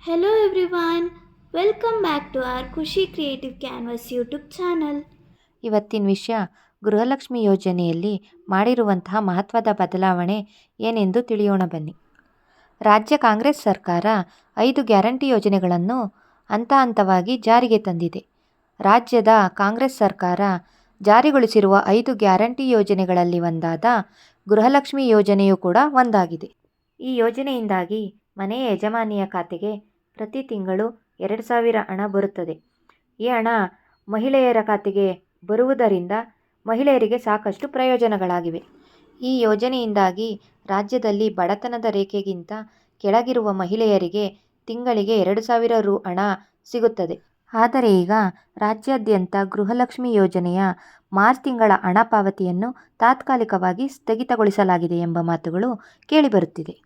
Hello everyone, welcome back to our Kushi Creative Canvas YouTube channel. ಇವತ್ತಿನ ವಿಷಯ ಗೃಹಲಕ್ಷ್ಮಿ ಯೋಜನೆಯಲ್ಲಿ ಮಾಡಿರುವಂತಹ ಮಹತ್ವದ ಬದಲಾವಣೆ ಏನೆಂದು ತಿಳಿಯೋಣ ಬನ್ನಿ. ರಾಜ್ಯ ಕಾಂಗ್ರೆಸ್ ಸರ್ಕಾರ 5 ಗ್ಯಾರಂಟಿ ಯೋಜನೆಗಳನ್ನು ಹಂತ ಹಂತವಾಗಿ ಜಾರಿಗೆ ತಂದಿದೆ. ರಾಜ್ಯದ ಕಾಂಗ್ರೆಸ್ ಸರ್ಕಾರ ಜಾರಿಗೊಳಿಸಿರುವ 5 ಗ್ಯಾರಂಟಿ ಯೋಜನೆಗಳಲ್ಲಿ ಒಂದಾದ ಗೃಹಲಕ್ಷ್ಮಿ ಯೋಜನೆಯೂ ಕೂಡ ಒಂದಾಗಿದೆ. ಈ ಯೋಜನೆಯಿಂದಾಗಿ ಮನೆಯ ಯಜಮಾನಿಯ ಖಾತೆಗೆ ಪ್ರತಿ ತಿಂಗಳು 2,000 ಹಣ ಬರುತ್ತದೆ. ಈ ಹಣ ಮಹಿಳೆಯರ ಖಾತೆಗೆ ಬರುವುದರಿಂದ ಮಹಿಳೆಯರಿಗೆ ಸಾಕಷ್ಟು ಪ್ರಯೋಜನಗಳಾಗಿವೆ. ಈ ಯೋಜನೆಯಿಂದಾಗಿ ರಾಜ್ಯದಲ್ಲಿ ಬಡತನದ ರೇಖೆಗಿಂತ ಕೆಳಗಿರುವ ಮಹಿಳೆಯರಿಗೆ ತಿಂಗಳಿಗೆ 2,000 ರು ಹಣ ಸಿಗುತ್ತದೆ. ಆದರೆ ಈಗ ರಾಜ್ಯಾದ್ಯಂತ ಗೃಹಲಕ್ಷ್ಮಿ ಯೋಜನೆಯ ಮಾರ್ಚ್ ತಿಂಗಳ ಹಣ ಪಾವತಿಯನ್ನು ತಾತ್ಕಾಲಿಕವಾಗಿ ಸ್ಥಗಿತಗೊಳಿಸಲಾಗಿದೆ ಎಂಬ ಮಾತುಗಳು ಕೇಳಿಬರುತ್ತಿದೆ.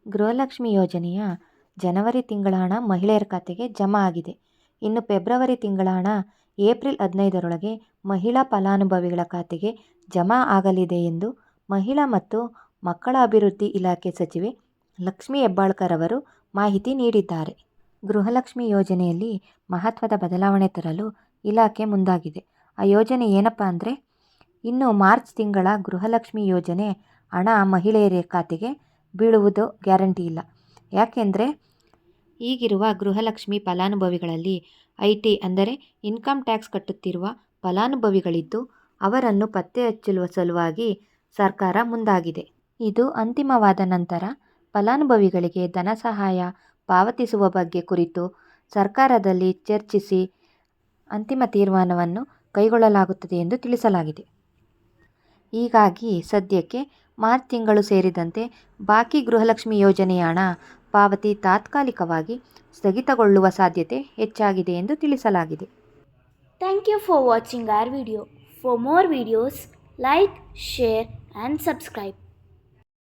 ಗೃಹಲಕ್ಷ್ಮಿ ಯೋಜನೆಯ ಜನವರಿ ತಿಂಗಳ ಹಣ ಮಹಿಳೆಯರ ಖಾತೆಗೆ ಜಮಾ ಆಗಿದೆ. ಇನ್ನು ಫೆಬ್ರವರಿ ತಿಂಗಳ ಹಣ ಏಪ್ರಿಲ್ 15ರೊಳಗೆ ಮಹಿಳಾ ಫಲಾನುಭವಿಗಳ ಖಾತೆಗೆ ಜಮಾ ಆಗಲಿದೆ ಎಂದು ಮಹಿಳಾ ಮತ್ತು ಮಕ್ಕಳ ಅಭಿವೃದ್ಧಿ ಇಲಾಖೆ ಸಚಿವೆ ಲಕ್ಷ್ಮೀ ಹೆಬ್ಬಾಳ್ಕರ್ ಅವರು ಮಾಹಿತಿ ನೀಡಿದ್ದಾರೆ. ಗೃಹಲಕ್ಷ್ಮಿ ಯೋಜನೆಯಲ್ಲಿ ಮಹತ್ವದ ಬದಲಾವಣೆ ತರಲು ಇಲಾಖೆ ಮುಂದಾಗಿದೆ. ಆ ಯೋಜನೆ ಏನಪ್ಪ ಅಂದರೆ, ಇನ್ನು ಮಾರ್ಚ್ ತಿಂಗಳ ಗೃಹಲಕ್ಷ್ಮಿ ಯೋಜನೆ ಹಣ ಮಹಿಳೆಯರ ಖಾತೆಗೆ ಬೀಳುವುದು ಗ್ಯಾರಂಟಿ ಇಲ್ಲ. ಯಾಕೆಂದರೆ ಈಗಿರುವ ಗೃಹಲಕ್ಷ್ಮಿ ಫಲಾನುಭವಿಗಳಲ್ಲಿ IT ಅಂದರೆ ಇನ್ಕಮ್ ಟ್ಯಾಕ್ಸ್ ಕಟ್ಟುತ್ತಿರುವ ಫಲಾನುಭವಿಗಳಿದ್ದು ಅವರನ್ನು ಪತ್ತೆ ಹಚ್ಚುವ ಸಲುವಾಗಿ ಸರ್ಕಾರ ಮುಂದಾಗಿದೆ. ಇದು ಅಂತಿಮವಾದ ನಂತರ ಫಲಾನುಭವಿಗಳಿಗೆ ಧನ ಸಹಾಯ ಪಾವತಿಸುವ ಬಗ್ಗೆ ಕುರಿತು ಸರ್ಕಾರದಲ್ಲಿ ಚರ್ಚಿಸಿ ಅಂತಿಮ ತೀರ್ಮಾನವನ್ನು ಕೈಗೊಳ್ಳಲಾಗುತ್ತದೆ ಎಂದು ತಿಳಿಸಲಾಗಿದೆ. ಹೀಗಾಗಿ ಸದ್ಯಕ್ಕೆ ಮಾರ್ಚ್ ತಿಂಗಳು ಸೇರಿದಂತೆ ಬಾಕಿ ಗೃಹಲಕ್ಷ್ಮಿ ಯೋಜನೆಯ ಹಣ ಪಾವತಿ ತಾತ್ಕಾಲಿಕವಾಗಿ ಸ್ಥಗಿತಗೊಳ್ಳುವ ಸಾಧ್ಯತೆ ಹೆಚ್ಚಾಗಿದೆ ಎಂದು ತಿಳಿಸಲಾಗಿದೆ. Thank you for watching our video. For more videos, like, share and subscribe.